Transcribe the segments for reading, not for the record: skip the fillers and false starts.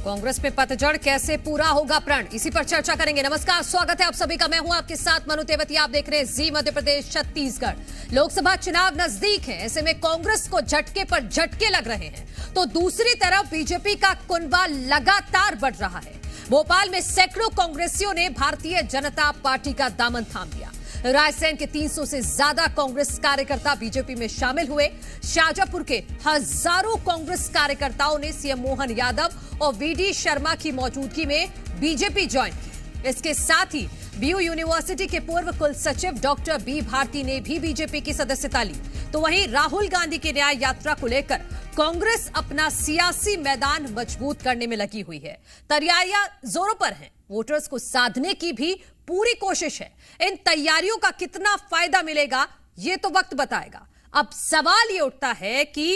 कांग्रेस में पतझड़ कैसे पूरा होगा प्रण, इसी पर चर्चा करेंगे। नमस्कार, स्वागत है आप सभी का। मैं हूं आपके साथ मनु तेवती। आप देख रहे हैं जी मध्य प्रदेश छत्तीसगढ़। लोकसभा चुनाव नजदीक है, ऐसे में कांग्रेस को झटके पर झटके लग रहे हैं, तो दूसरी तरफ बीजेपी का कुनबा लगातार बढ़ रहा है। भोपाल में सैकड़ों कांग्रेसियों ने भारतीय जनता पार्टी का दामन थाम लिया। रायसेन के 300 से ज्यादा कांग्रेस कार्यकर्ता बीजेपी में शामिल हुए। शाजापुर के हजारों कांग्रेस कार्यकर्ताओं ने सीएम मोहन यादव और वीडी शर्मा की मौजूदगी में बीजेपी ज्वाइन की। इसके साथ ही बीयू यूनिवर्सिटी के पूर्व कुल सचिव डॉक्टर बी भारती ने भी बीजेपी की सदस्यता ली। तो वहीं राहुल गांधी की न्याय यात्रा को लेकर कांग्रेस अपना सियासी मैदान मजबूत करने में लगी हुई है। तैयारियां जोरों पर हैं, वोटर्स को साधने की भी पूरी कोशिश है। इन तैयारियों का कितना फायदा मिलेगा ये तो वक्त बताएगा। अब सवाल ये उठता है कि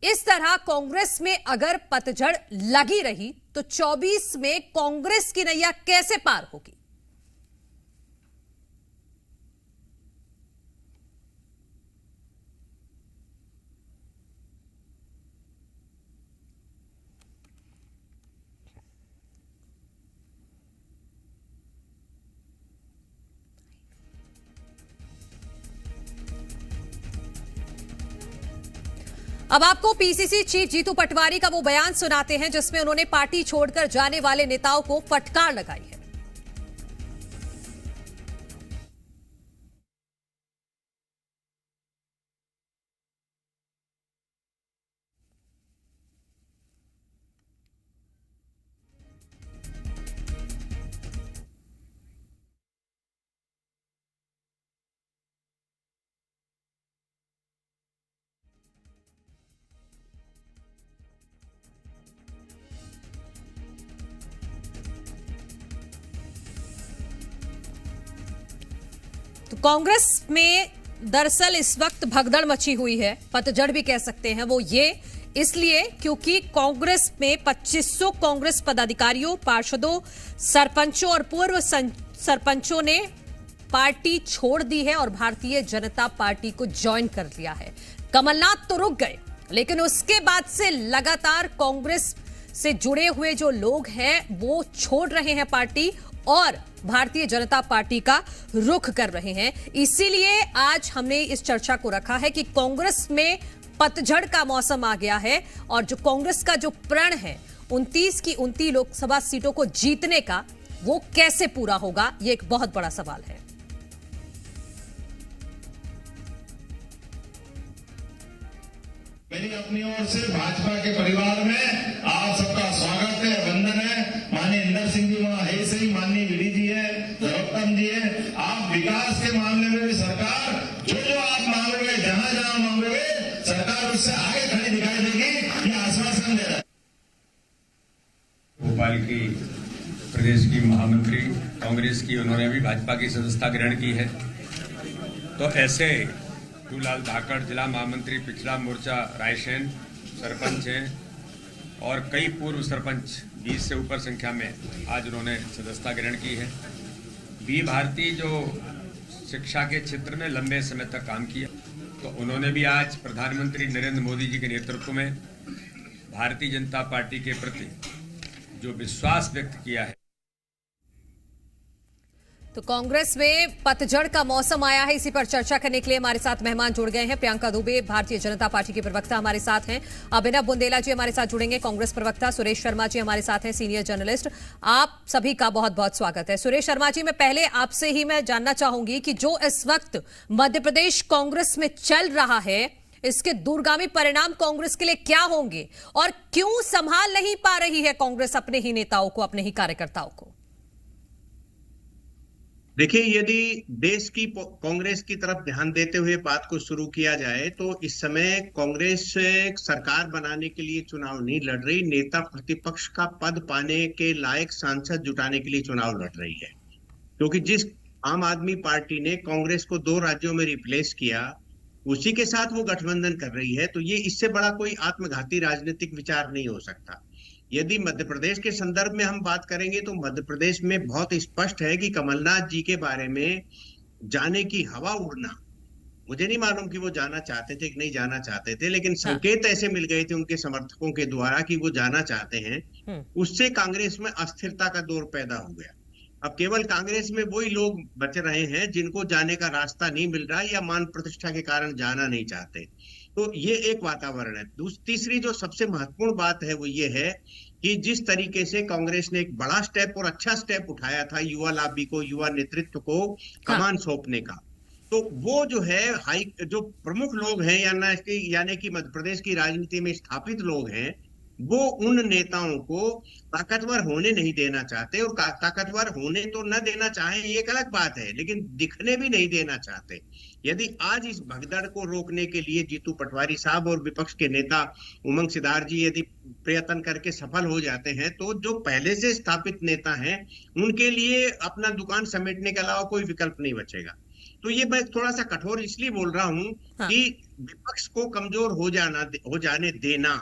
इस तरह कांग्रेस में अगर पतझड़ लगी रही तो 24 में कांग्रेस की नैया कैसे पार होगी। अब आपको पीसीसी चीफ जीतू पटवारी का वो बयान सुनाते हैं जिसमें उन्होंने पार्टी छोड़कर जाने वाले नेताओं को फटकार लगाई है। तो कांग्रेस में दरअसल इस वक्त भगदड़ मची हुई है, पतझड़ भी कह सकते हैं। वो ये इसलिए क्योंकि कांग्रेस में 2500 कांग्रेस पदाधिकारियों, पार्षदों, सरपंचों और पूर्व सरपंचों ने पार्टी छोड़ दी है और भारतीय जनता पार्टी को ज्वाइन कर लिया है। कमलनाथ तो रुक गए, लेकिन उसके बाद से लगातार कांग्रेस से जुड़े हुए जो लोग हैं वो छोड़ रहे हैं पार्टी और भारतीय जनता पार्टी का रुख कर रहे हैं। इसीलिए आज हमने इस चर्चा को रखा है कि कांग्रेस में पतझड़ का मौसम आ गया है और जो कांग्रेस का जो प्रण है 29 की 29 लोकसभा सीटों को जीतने का, वो कैसे पूरा होगा, ये एक बहुत बड़ा सवाल है। मेरी अपनी ओर से भाजपा के परिवार में आप सबका स्वागत है, वंदन है। माननीय इंदर सिंह जी वहां है सही, माननीय वीडी जी है, नरोत्तम जी है। आप विकास के मामले में भी सरकार जो आप मांगोगे, जहां जहां मांगोगे, सरकार उससे आगे खड़ी दिखाई देगी, ये आश्वासन दे रहा है। भोपाल की प्रदेश की महामंत्री कांग्रेस की, उन्होंने भी भाजपा की सदस्यता ग्रहण की है। तो ऐसे लाल धाकड़ जिला महामंत्री, पिछड़ा मोर्चा रायसेन सरपंच हैं और कई पूर्व सरपंच 20 से ऊपर संख्या में आज उन्होंने सदस्यता ग्रहण की है। बी भारती जो शिक्षा के क्षेत्र में लंबे समय तक काम किया, तो उन्होंने भी आज प्रधानमंत्री नरेंद्र मोदी जी के नेतृत्व में भारतीय जनता पार्टी के प्रति जो विश्वास व्यक्त किया है। तो कांग्रेस में पतझड़ का मौसम आया है, इसी पर चर्चा करने के लिए हमारे साथ मेहमान जुड़ गए हैं। प्रियंका दुबे भारतीय जनता पार्टी के प्रवक्ता हमारे साथ हैं, अभिनव बुंदेला जी हमारे साथ जुड़ेंगे, कांग्रेस प्रवक्ता सुरेश शर्मा जी हमारे साथ हैं, सीनियर जर्नलिस्ट। आप सभी का बहुत बहुत स्वागत है। सुरेश शर्मा जी, मैं पहले आपसे ही मैं जानना चाहूंगी कि जो इस वक्त मध्य प्रदेश कांग्रेस में चल रहा है, इसके दूरगामी परिणाम कांग्रेस के लिए क्या होंगे और क्यों संभाल नहीं पा रही है कांग्रेस अपने ही नेताओं को, अपने ही कार्यकर्ताओं को? देखिए, यदि देश की कांग्रेस की तरफ ध्यान देते हुए बात को शुरू किया जाए तो इस समय कांग्रेस सरकार बनाने के लिए चुनाव नहीं लड़ रही, नेता प्रतिपक्ष का पद पाने के लायक सांसद जुटाने के लिए चुनाव लड़ रही है। क्योंकि जिस आम आदमी पार्टी ने कांग्रेस को 2 राज्यों में रिप्लेस किया, उसी के साथ वो गठबंधन कर रही है। तो ये इससे बड़ा कोई आत्मघाती राजनीतिक विचार नहीं हो सकता। यदि मध्य प्रदेश के संदर्भ में हम बात करेंगे तो मध्य प्रदेश में बहुत स्पष्ट है कि कमलनाथ जी के बारे में जाने की हवा उड़ना मुझे नहीं मालूम कि वो जाना चाहते थे कि नहीं जाना चाहते थे, लेकिन संकेत ऐसे मिल गए थे उनके समर्थकों के द्वारा कि वो जाना चाहते हैं। उससे कांग्रेस में अस्थिरता का दौर पैदा हो गया। अब केवल कांग्रेस में वही लोग बच रहे हैं जिनको जाने का रास्ता नहीं मिल रहा या मान प्रतिष्ठा के कारण जाना नहीं चाहते। तो ये एक वातावरण है। तीसरी जो सबसे महत्वपूर्ण बात है वो ये है कि जिस तरीके से कांग्रेस ने एक बड़ा स्टेप और अच्छा स्टेप उठाया था युवा लॉबी को, युवा नेतृत्व को कमान सौंपने का, तो वो जो है जो प्रमुख लोग हैं यानी कि मध्य प्रदेश की राजनीति में स्थापित लोग हैं, वो उन नेताओं को ताकतवर होने नहीं देना चाहते। और ताकतवर होने तो न देना चाहें ये एक अलग बात है, लेकिन दिखने भी नहीं देना चाहते। यदि आज इस भगदड़ को रोकने के लिए जीतू पटवारी साहब और विपक्ष के नेता उमंग सिद्धार्थ जी यदि प्रयत्न करके सफल हो जाते हैं, तो जो पहले से स्थापित नेता हैं उनके लिए अपना दुकान समेटने के अलावा कोई विकल्प नहीं बचेगा। तो ये मैं थोड़ा सा कठोर इसलिए बोल रहा हूं कि विपक्ष को कमजोर हो जाने देना,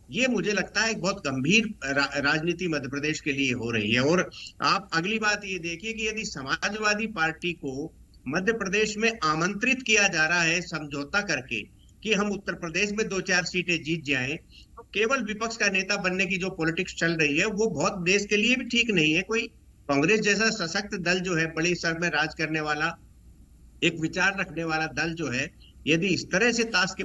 ये मुझे लगता है एक बहुत गंभीर राजनीति मध्य प्रदेश के लिए हो रही है। और आप अगली बात ये देखिए कि यदि समाजवादी पार्टी को मध्य प्रदेश में आमंत्रित किया जा रहा है समझौता करके कि हम उत्तर प्रदेश में 2-4 सीटें जीत जाएं, तो केवल विपक्ष का नेता बनने की जो पॉलिटिक्स चल रही है वो बहुत देश के लिए भी ठीक नहीं है। कोई कांग्रेस जैसा सशक्त दल जो है, बड़ी स्तर में राज करने वाला, एक विचार रखने वाला दल जो है, यदि इस तरह से ताश के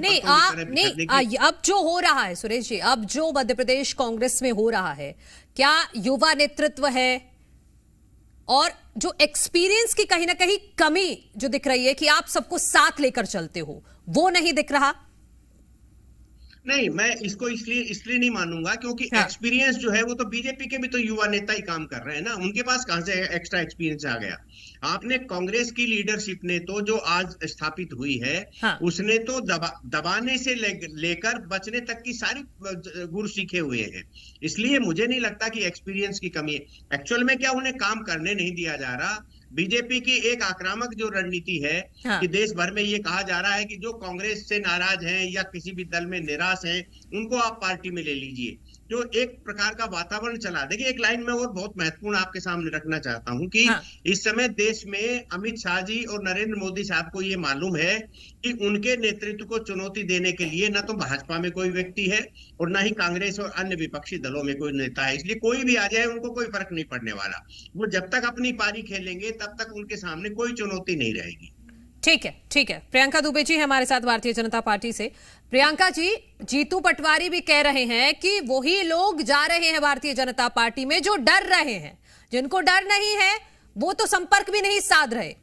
अब जो हो रहा है सुरेश जी, अब जो मध्य प्रदेश कांग्रेस में हो रहा है, क्या युवा नेतृत्व है और जो एक्सपीरियंस की कहीं ना कहीं कमी जो दिख रही है कि आप सबको साथ लेकर चलते हो, वो नहीं दिख रहा? नहीं, मैं इसको इसलिए नहीं मानूंगा क्योंकि एक्सपीरियंस जो है वो तो बीजेपी के भी तो युवा नेता ही काम कर रहे हैं ना, उनके पास कहां से एक्स्ट्रा एक्सपीरियंस आ गया। आपने कांग्रेस की लीडरशिप ने तो जो आज स्थापित हुई है, उसने तो दबाने से लेकर बचने तक की सारी गुर सीखे हुए हैं। इसलिए मुझे नहीं लगता कि एक्सपीरियंस की कमी है। एक्चुअल में क्या उन्हें काम करने नहीं दिया जा रहा। बीजेपी की एक आक्रामक जो रणनीति है कि देश भर में ये कहा जा रहा है कि जो कांग्रेस से नाराज हैं या किसी भी दल में निराश हैं, उनको आप पार्टी में ले लीजिए, जो एक प्रकार का वातावरण चला। देखिए, एक लाइन में और बहुत महत्वपूर्ण आपके सामने रखना चाहता हूं कि इस समय देश में अमित शाह जी और नरेंद्र मोदी साहब को ये मालूम है कि उनके नेतृत्व को चुनौती देने के लिए न तो भाजपा में कोई व्यक्ति है और न ही कांग्रेस और अन्य विपक्षी दलों में कोई नेता है। इसलिए कोई भी आ जाए उनको कोई फर्क नहीं पड़ने वाला। वो जब तक अपनी पारी खेलेंगे तब तक उनके सामने कोई चुनौती नहीं रहेगी। ठीक है, ठीक है। प्रियंका दुबे जी हमारे साथ भारतीय जनता पार्टी से। प्रियंका जी, जीतू पटवारी भी कह रहे हैं कि वही लोग जा रहे हैं भारतीय जनता पार्टी में जो डर रहे हैं, जिनको डर नहीं है वो तो संपर्क भी नहीं साध रहे।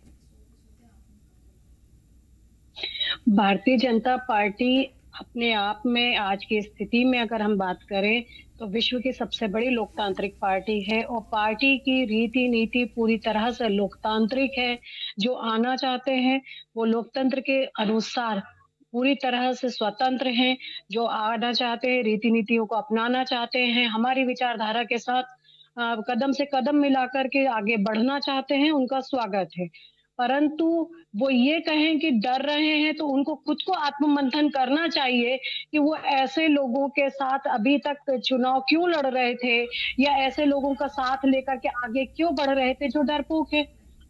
भारतीय जनता पार्टी अपने आप में आज की स्थिति में अगर हम बात करें तो विश्व की सबसे बड़ी लोकतांत्रिक पार्टी है और पार्टी की रीति नीति पूरी तरह से लोकतांत्रिक है। जो आना चाहते हैं वो लोकतंत्र के अनुसार पूरी तरह से स्वतंत्र हैं। जो आना चाहते हैं, रीति नीतियों को अपनाना चाहते हैं, हमारी विचारधारा के साथ कदम से कदम मिलाकर के आगे बढ़ना चाहते हैं, उनका स्वागत है। परंतु वो ये कहें कि डर रहे हैं तो उनको खुद को आत्ममंथन करना चाहिए कि वो ऐसे लोगों के साथ अभी तक चुनाव क्यों लड़ रहे थे या ऐसे लोगों का साथ लेकर के आगे क्यों बढ़ रहे थे जो डरपोक है।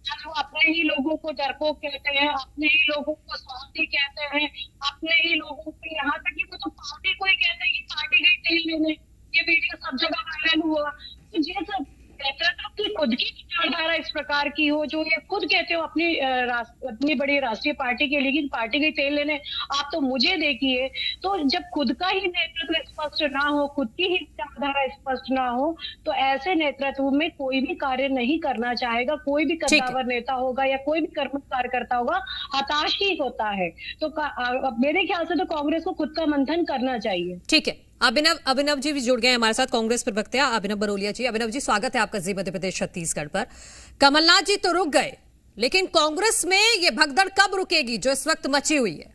जो अपने ही लोगों को डरपोक कहते हैं, अपने ही लोगों को स्वार्थी कहते हैं, अपने ही लोगों को, यहाँ तक कि वो तो पार्टी को ही कहते हैं कि पार्टी गई तेल लेने। ये वीडियो सब जगह वायरल हुआ। तो ये सब नेतृत्व की खुद की विचारधारा इस प्रकार की हो, जो ये खुद कहते हो अपनी बड़ी राष्ट्रीय पार्टी के, लेकिन पार्टी गई तेल लेने। आप तो मुझे देखिए, तो जब खुद का ही नेतृत्व स्पष्ट ना हो, खुद की ही विचारधारा स्पष्ट ना हो, तो ऐसे नेतृत्व में कोई भी कार्य नहीं करना चाहेगा। कोई भी कद्दावर नेता होगा या कोई भी कर्मठ कार्यकर्ता होगा, हताश ही होता है। तो मेरे ख्याल से तो कांग्रेस को खुद का मंथन करना चाहिए। ठीक है। अभिनव जी भी जुड़ गए हमारे साथ, कांग्रेस प्रवक्ता अभिनव बरोलिया जी। अभिनव जी, स्वागत है आपका जी मध्य प्रदेश छत्तीसगढ़ पर। कमलनाथ जी तो रुक गए, लेकिन कांग्रेस में ये भगदड़ कब रुकेगी जो इस वक्त मची हुई है?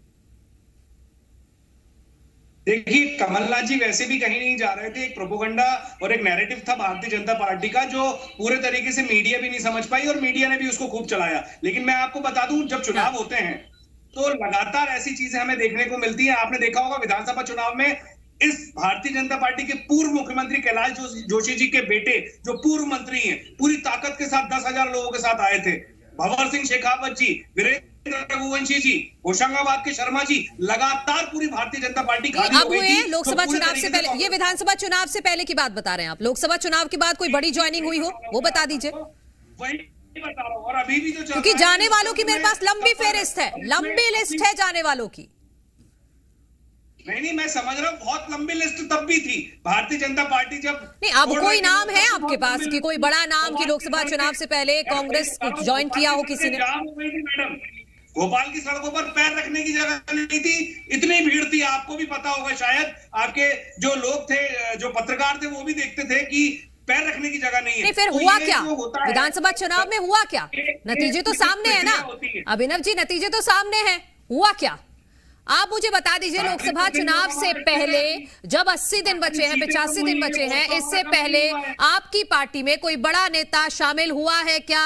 देखिए, कमलनाथ जी वैसे भी कहीं नहीं जा रहे थे। एक प्रोपोगंडा और एक नैरेटिव था भारतीय जनता पार्टी का, जो पूरे तरीके से मीडिया भी नहीं समझ पाई और मीडिया ने भी उसको खूब चलाया। लेकिन मैं आपको बता दूं, जब चुनाव होते हैं तो लगातार ऐसी चीजें हमें देखने को मिलती है। आपने देखा होगा विधानसभा चुनाव में इस भारतीय जनता पार्टी के पूर्व मुख्यमंत्री कैलाश जोशी जी के बेटे, जो पूर्व मंत्री हैं, पूरी ताकत के साथ 10,000 लोगों के साथ आए थे। भंवर सिंह शेखावत जी, वीरेंद्र रघुवंशी जी, होशंगाबाद के शर्मा जी, लगातार पूरी भारतीय जनता पार्टी खाली अब हुए लोकसभा चुनाव से पहले, ये विधानसभा चुनाव से पहले की बात बता रहे हैं आप, लोकसभा चुनाव के बाद कोई बड़ी ज्वाइनिंग हुई हो वो बता दीजिए। वही बता रहा हूं, और अभी भी जो चल क्योंकि रहा है, जाने वालों की मेरे पास लंबी फेहरिस्त है, लंबी लिस्ट है जाने वालों की। नहीं, मैं समझ रहा हूँ, बहुत लंबी लिस्ट तब भी थी भारतीय जनता पार्टी जब नहीं, अब कोई नाम है आपके पास कि कोई बड़ा नाम की लोकसभा चुनाव से पहले कांग्रेस ज्वाइन किया हो किसी ने? मैडम, भोपाल की सड़कों पर पैर रखने की जगह नहीं थी, इतनी भीड़ थी, आपको भी पता होगा शायद, आपके जो लोग थे, जो पत्रकार थे, वो भी देखते थे कि पैर रखने की जगह नहीं है। नहीं, फिर तो हुआ ये क्या जो होता है, विधानसभा चुनाव में? हुआ क्या? नतीजे तो सामने है ना अभिनव जी, नतीजे तो सामने है, हुआ क्या आप मुझे बता दीजिए। लोकसभा चुनाव से पहले जब 80 दिन बचे हैं, 85 दिन बचे हैं, इससे पहले आपकी पार्टी में कोई बड़ा नेता शामिल हुआ है क्या?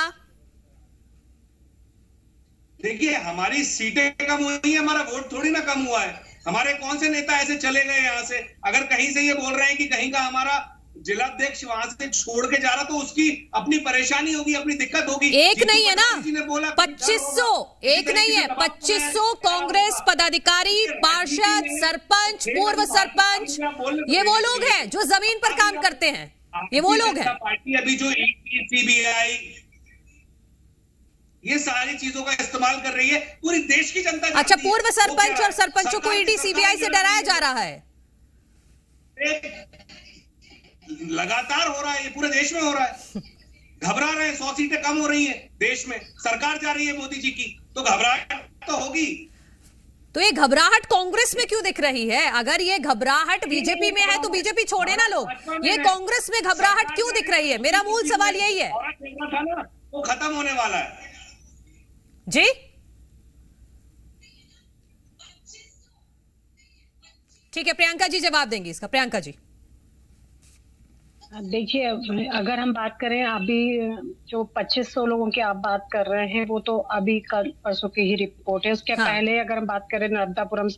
देखिए, हमारी सीटें कम हुई है, हमारा वोट थोड़ी ना कम हुआ है। हमारे कौन से नेता ऐसे चले गए यहाँ से? अगर कहीं से ये बोल रहे हैं कि कहीं का हमारा जिलाध्यक्ष वहां से छोड़ के जा रहा, तो उसकी अपनी परेशानी होगी, अपनी दिक्कत होगी। एक नहीं है ना, किसी ने बोला 2500, एक नहीं है, 2500 कांग्रेस पदाधिकारी, पार्षद, सरपंच, पूर्व सरपंच, ये वो लोग हैं जो जमीन पर काम करते हैं, ये वो लोग हैं। पार्टी अभी जो सीबीआई ये सारी चीजों का इस्तेमाल कर रही है, पूरी देश की जनता। अच्छा, पूर्व सरपंच और सरपंचों को ईडी सीबीआई से डराया जा रहा है? लगातार हो रहा है, ये पूरे देश में हो रहा है। घबरा रहे हैं, 100 सीटें कम हो रही हैं देश में, सरकार जा रही है मोदी जी की, तो घबराहट तो होगी। तो ये घबराहट कांग्रेस में क्यों दिख रही है? अगर ये घबराहट बीजेपी में है तो बीजेपी छोड़े ना लोग, ये कांग्रेस में घबराहट क्यों दिख रही है? मेरा मूल सवाल यही है। वो खत्म होने वाला है जी। ठीक है, प्रियंका जी जवाब देंगी इसका। प्रियंका जी, देखिए, अगर हम बात करें अभी जो 2500 लोगों की आप बात कर रहे हैं, वो तो अभी कल परसों की ही रिपोर्ट है। उसके पहले अगर हम बात करें नर्मदापुरम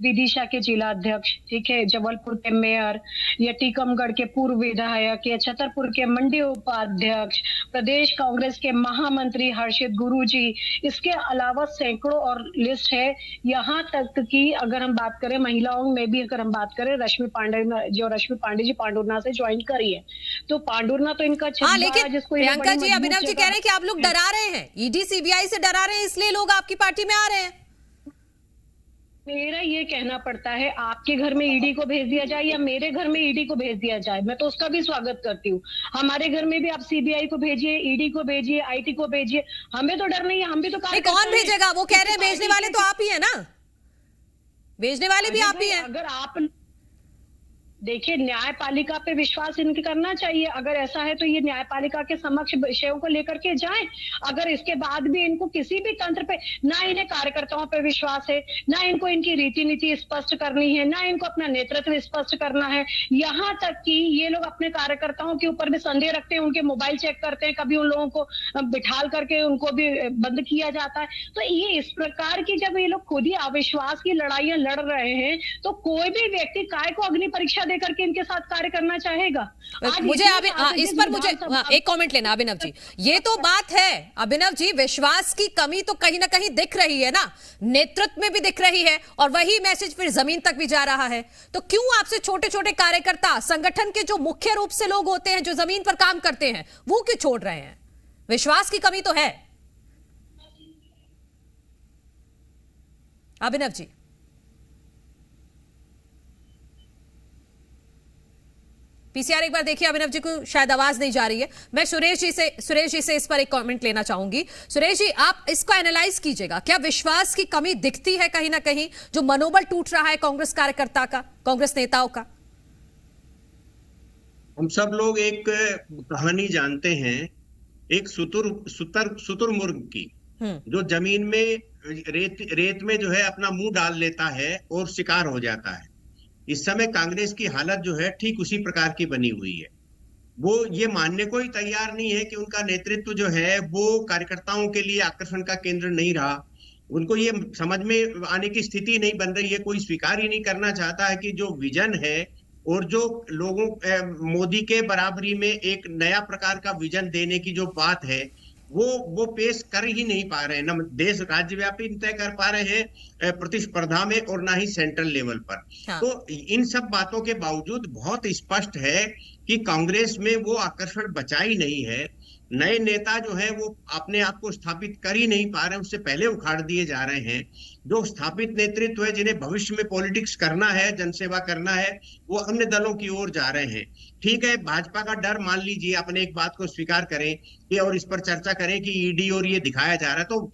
विदिशा के जिला अध्यक्ष, ठीक है, जबलपुर के मेयर, या टीकमगढ़ के पूर्व विधायक, या छतरपुर के मंडी उपाध्यक्ष, प्रदेश कांग्रेस के महामंत्री हर्षित गुरुजी, इसके अलावा सैकड़ों और लिस्ट है। यहाँ तक कि अगर हम बात करें महिलाओं में भी, अगर हम बात करें रश्मि पांडे जी पांडुरना से ज्वाइन करी है, तो पांडुरना तो इनका लेकिन प्रियंका जी, अभिनव जी कह रहे हैं कि आप लोग डरा रहे हैं, ईडी सीबीआई से डरा रहे हैं, इसलिए लोग आपकी पार्टी में आ रहे हैं। मेरा ये कहना पड़ता है, आपके घर में ईडी को भेज दिया जाए या मेरे घर में ईडी को भेज दिया जाए, मैं तो उसका भी स्वागत करती हूँ। हमारे घर में भी आप सीबीआई को भेजिए, ईडी को भेजिए, आईटी को भेजिए, हमें तो डर नहीं है, हम भी तो काम। कौन भेजेगा? वो कह रहे हैं भेजने वाले तो आप ही है ना, भेजने वाले भी आप ही हैं। अगर आप देखिए, न्यायपालिका पे विश्वास इनके करना चाहिए। अगर ऐसा है तो ये न्यायपालिका के समक्ष विषयों को लेकर के जाएं। अगर इसके बाद भी इनको किसी भी तंत्र पे, ना इन्हें कार्यकर्ताओं पे विश्वास है, ना इनको इनकी रीति नीति स्पष्ट करनी है, ना इनको अपना नेतृत्व स्पष्ट करना है, यहाँ तक कि ये लोग अपने कार्यकर्ताओं के ऊपर भी संदेह रखते हैं, उनके मोबाइल चेक करते हैं, कभी उन लोगों को बिठाल करके उनको भी बंद किया जाता है। तो ये इस प्रकार की जब ये लोग खुद ही अविश्वास की लड़ाइयां लड़ रहे हैं, तो कोई भी व्यक्ति काय को अग्नि परीक्षा करके इनके साथ कार्य करना चाहेगा? मुझे इस पर मुझे एक कमेंट लेना अभिनव जी। ये तो बात है अभिनव जी, विश्वास की कमी तो कहीं ना कहीं दिख रही है ना, नेतृत्व में भी दिख रही है, और वही मैसेज फिर जमीन तक भी जा रहा है। तो क्यों आपसे छोटे छोटे कार्यकर्ता, संगठन के जो मुख्य रूप से लोग होते हैं, जो जमीन पर काम करते हैं, वो क्यों छोड़ रहे हैं? विश्वास की कमी तो है अभिनव जी। पीसीआर एक बार देखिए, अभिनव जी को शायद आवाज नहीं जा रही है। मैं सुरेश जी से इस पर एक कमेंट लेना चाहूंगी। सुरेश जी, आप इसको एनालाइज कीजिएगा, क्या विश्वास की कमी दिखती है कहीं ना कहीं, जो मनोबल टूट रहा है कांग्रेस कार्यकर्ता का, कांग्रेस नेताओं का? हम सब लोग एक कहानी जानते हैं, एक शुतुरमुर्ग की, जो जमीन में रेत में जो है अपना मुंह डाल लेता है और शिकार हो जाता है। इस समय कांग्रेस की हालत जो है ठीक उसी प्रकार की बनी हुई है। वो ये मानने को ही तैयार नहीं है कि उनका नेतृत्व जो है वो कार्यकर्ताओं के लिए आकर्षण का केंद्र नहीं रहा। उनको ये समझ में आने की स्थिति नहीं बन रही है, कोई स्वीकार ही नहीं करना चाहता है कि जो विजन है और जो लोगों मोदी के बराबरी में एक नया प्रकार का विजन देने की जो बात है, वो पेश कर ही नहीं पा रहे हैं, न देश राज्यव्यापी तय कर पा रहे हैं प्रतिस्पर्धा में, और ना ही सेंट्रल लेवल पर। हाँ। तो इन सब बातों के बावजूद बहुत स्पष्ट है कि कांग्रेस में वो आकर्षण बचा ही नहीं है। नए नेता जो है वो अपने आप को स्थापित कर ही नहीं पा रहे हैं, उससे पहले उखाड़ दिए जा रहे हैं। जो स्थापित नेतृत्व है, जिन्हें भविष्य में पॉलिटिक्स करना है, जनसेवा करना है, वो अन्य दलों की ओर जा रहे हैं। ठीक है, भाजपा का डर मान लीजिए, अपने एक बात को स्वीकार करें कि और इस पर चर्चा करें कि ईडी और ये दिखाया जा रहा है, तो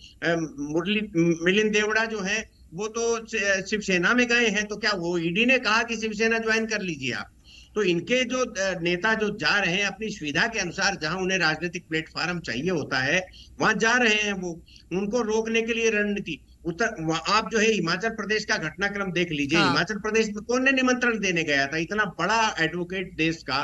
मिलिंद देवड़ा जो है वो तो शिवसेना में गए हैं, तो क्या वो ईडी ने कहा कि शिवसेना ज्वाइन कर लीजिए आप? तो इनके जो नेता जो जा रहे हैं अपनी सुविधा के अनुसार, जहां उन्हें राजनीतिक प्लेटफॉर्म चाहिए होता है वहां जा रहे हैं, वो उनको रोकने के लिए रणनीति आप जो है हिमाचल प्रदेश का घटनाक्रम देख लीजिए। हाँ। हिमाचल प्रदेश में कौन ने निमंत्रण देने गया था? इतना बड़ा एडवोकेट देश का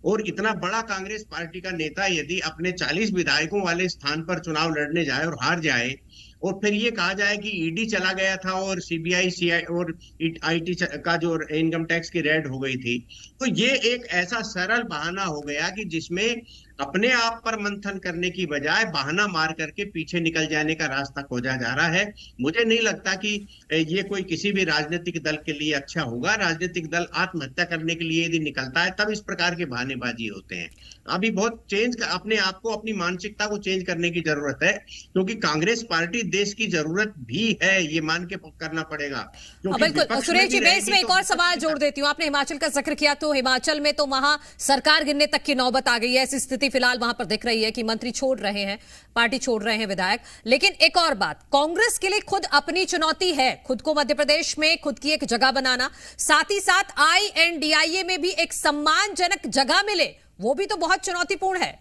और इतना बड़ा कांग्रेस पार्टी का नेता यदि अपने 40 विधायकों वाले स्थान पर चुनाव लड़ने जाए और हार जाए, और फिर ये कहा जाए कि ईडी चला गया था और सीबीआई सीआई और आईटी का जो इनकम टैक्स की रेड हो गई थी, तो ये एक ऐसा सरल बहाना हो गया कि जिसमें अपने आप पर मंथन करने की बजाय बहाना मार करके पीछे निकल जाने का रास्ता खोजा जा रहा है। मुझे नहीं लगता कि ये कोई किसी भी राजनीतिक दल के लिए अच्छा होगा। राजनीतिक दल आत्महत्या करने के लिए यदि निकलता है तब इस प्रकार के बहानेबाजी होते हैं। अभी बहुत अपने आप को, अपनी मानसिकता को चेंज करने की जरूरत है, क्योंकि कांग्रेस पार्टी देश की जरूरत भी है, ये मान के करना पड़ेगा। बिल्कुल सुरेश जी, मैं इसमें एक और सवाल जोड़ देती हूँ। आपने हिमाचल का जिक्र किया, तो हिमाचल में तो वहां सरकार गिरने तक की नौबत आ गई है। ऐसी स्थिति फिलहाल वहां पर दिख रही है कि मंत्री छोड़ रहे हैं, पार्टी छोड़ रहे हैं विधायक। लेकिन एक और बात, कांग्रेस के लिए खुद अपनी चुनौती है, खुद को मध्य प्रदेश में खुद की एक जगह बनाना, साथ ही साथ INDIA में भी एक सम्मानजनक जगह मिले, वो भी तो बहुत चुनौतीपूर्ण है।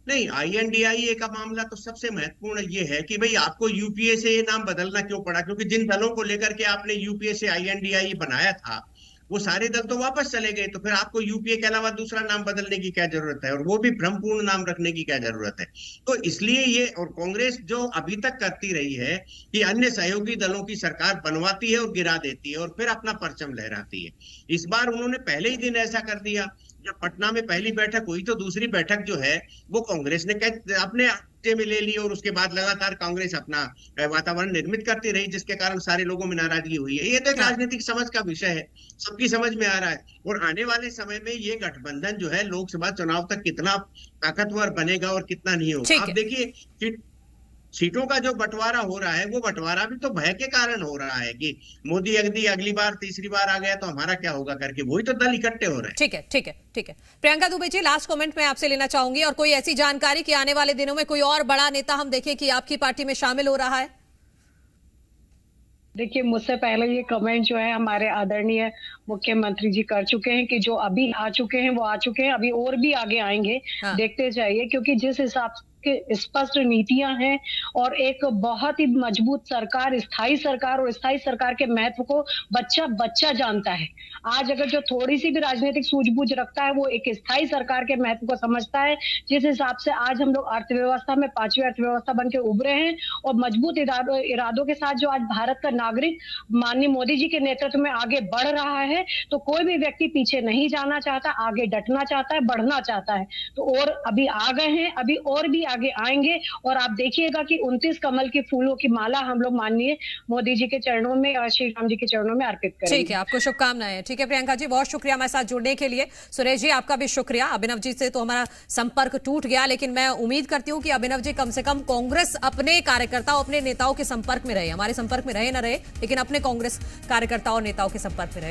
नहीं, INDIA का मामला तो सबसे महत्वपूर्ण ये है कि भाई आपको यूपीए से ये नाम बदलना क्यों पड़ा? क्योंकि जिन दलों को लेकर के आपने यूपीए से INDIA बनाया था वो सारे दल तो वापस चले गए, तो फिर आपको यूपीए के अलावा दूसरा नाम बदलने की क्या जरूरत है, और वो भी भ्रमपूर्ण नाम रखने की क्या जरूरत है? तो इसलिए ये, और कांग्रेस जो अभी तक करती रही है कि अन्य सहयोगी दलों की सरकार बनवाती है और गिरा देती है और फिर अपना परचम लहराती है। इस बार उन्होंने पहले ही दिन ऐसा कर दिया। जब पटना में पहली बैठक हुई तो दूसरी बैठक जो है वो कांग्रेस ने अपने हाथे में ले ली, और उसके बाद लगातार कांग्रेस अपना वातावरण निर्मित करती रही, जिसके कारण सारे लोगों में नाराजगी हुई है। ये तो एक राजनीतिक समझ का विषय है, सबकी समझ में आ रहा है। और आने वाले समय में ये गठबंधन जो है लोकसभा चुनाव तक कितना ताकतवर बनेगा और कितना नहीं होगा। आप देखिए सीटों का जो बंटवारा हो रहा है, वो बंटवारा भी तो भय के कारण हो रहा है कि मोदी यदि अगली बार तीसरी बार आ गया तो हमारा क्या होगा करके, वही तो दल इकट्ठे हो रहे हैं। ठीक है। प्रियंका दुबे जी, लास्ट कमेंट मैं आपसे लेना चाहूंगी, और कोई ऐसी जानकारी कि आने वाले दिनों में कोई और बड़ा नेता हम देखें कि आपकी पार्टी में शामिल हो रहा है? देखिए, मुझसे पहले ये कमेंट जो है हमारे आदरणीय मुख्यमंत्री जी कर चुके हैं कि जो अभी आ चुके हैं वो आ चुके हैं, अभी और भी आगे आएंगे। हाँ। देखते जाइए, क्योंकि जिस हिसाब के स्पष्ट नीतियां हैं और एक बहुत ही मजबूत सरकार, स्थायी सरकार, और स्थायी सरकार के महत्व को बच्चा बच्चा जानता है। आज अगर जो थोड़ी सी भी राजनीतिक सूझबूझ रखता है वो एक स्थायी सरकार के महत्व को समझता है। जिस हिसाब से आज हम लोग अर्थव्यवस्था में 5वीं अर्थव्यवस्था बन के उभरे हैं और मजबूत इरादों के साथ जो आज भारत का नागरिक माननीय मोदी जी के नेतृत्व में आगे बढ़ रहा है, तो कोई भी व्यक्ति पीछे नहीं जाना चाहता, आगे डटना चाहता है, बढ़ना चाहता है। तो और अभी आ गए हैं, अभी और भी आगे आएंगे, और आप देखिएगा कि 29 कमल की फूलों की माला हम लोग माननीय मोदी जी के चरणों में और श्री राम जी के चरणों में अर्पित करेंगे। ठीक है, आपको शुभकामनाएं। ठीक है प्रियंका जी, बहुत शुक्रिया हमारे साथ जुड़ने के लिए। सुरेश जी, आपका भी शुक्रिया। अभिनव जी से तो हमारा संपर्क टूट गया, लेकिन मैं उम्मीद करती हूं कि अभिनव जी कम से कम कांग्रेस अपने कार्यकर्ताओं, अपने नेताओं के संपर्क में रहे, हमारे संपर्क में रहे न रहे, लेकिन अपने कांग्रेस कार्यकर्ताओं और नेताओं के संपर्क में रहे।